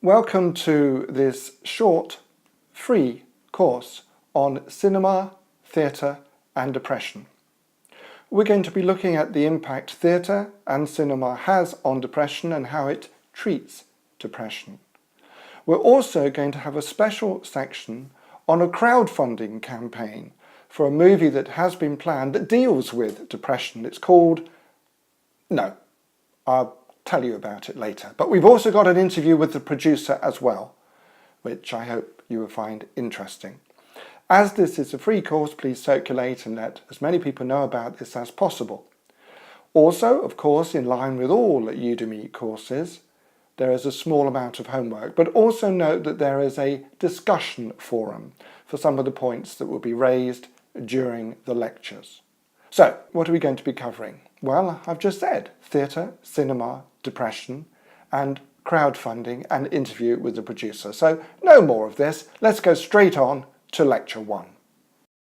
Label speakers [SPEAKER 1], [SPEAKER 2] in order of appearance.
[SPEAKER 1] Welcome to this short, free course on cinema, theatre and depression. We're going to be looking at the impact theatre and cinema has on depression and how it treats depression. We're also going to have a special section on a crowdfunding campaign for a movie that has been planned that deals with depression. It's called... I'll tell you about it later. But we've also got an interview with the producer as well, which I hope you will find interesting. As this is a free course, please circulate and let as many people know about this as possible. Also, of course, in line with all Udemy courses, there is a small amount of homework, but also note that there is a discussion forum for some of the points that will be raised during the lectures. So, what are we going to be covering? Well, I've just said theatre, cinema, depression, and crowdfunding and interview with the producer. So, no more of this. Let's go straight on to lecture 1.